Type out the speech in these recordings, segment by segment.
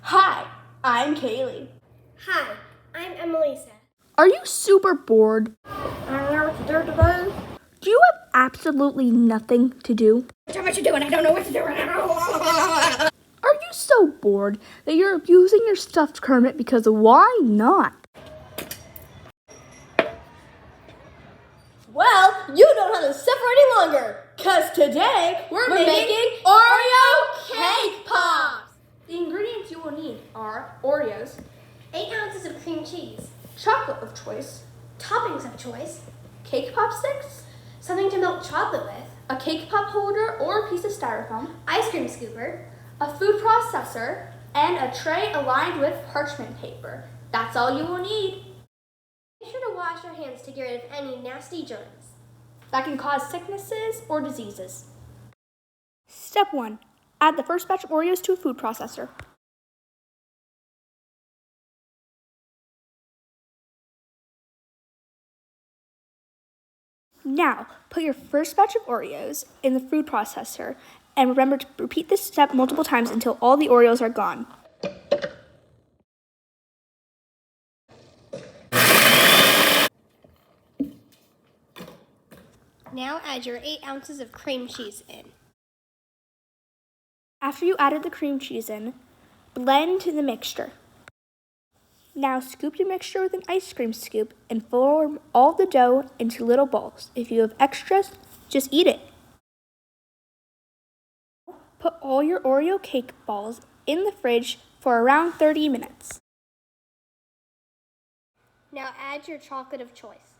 Hi, I'm Kaylee. Hi, I'm Emelisa. Are you super bored? I don't know what to do today. Do you have absolutely nothing to do? Tell me what you're doing. I don't know what to do right now. Are you so bored that you're abusing your stuffed Kermit because why not? Well, you don't have to suffer any longer, because today we're making Oreo cake pops. The ingredients you will need are Oreos, 8 ounces of cream cheese, chocolate of choice, toppings of choice, cake pop sticks, something to melt chocolate with, a cake pop holder or a piece of styrofoam, ice cream scooper, a food processor, and a tray aligned with parchment paper. That's all you will need. Be sure to wash your hands to get rid of any nasty germs that can cause sicknesses or diseases. Step 1. Add the first batch of Oreos to a food processor. Now, put your first batch of Oreos in the food processor and remember to repeat this step multiple times until all the Oreos are gone. Now add your 8 ounces of cream cheese in. After you added the cream cheese in, blend the mixture. Now scoop your mixture with an ice cream scoop and form all the dough into little balls. If you have extras, just eat it. Put all your Oreo cake balls in the fridge for around 30 minutes. Now add your chocolate of choice.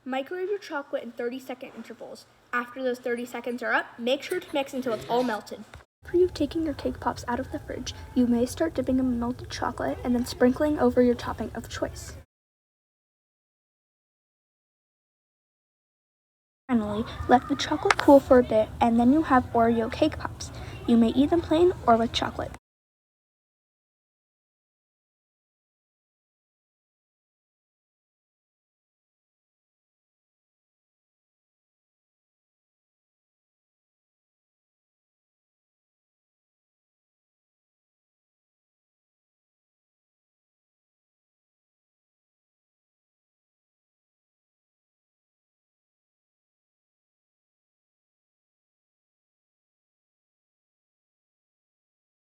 Microwave your chocolate in 30-second intervals. After those 30 seconds are up, make sure to mix until it's all melted. After you've taken your cake pops out of the fridge, you may start dipping them in melted chocolate and then sprinkling over your topping of choice. Finally, let the chocolate cool for a bit and then you have Oreo cake pops. You may eat them plain or with chocolate.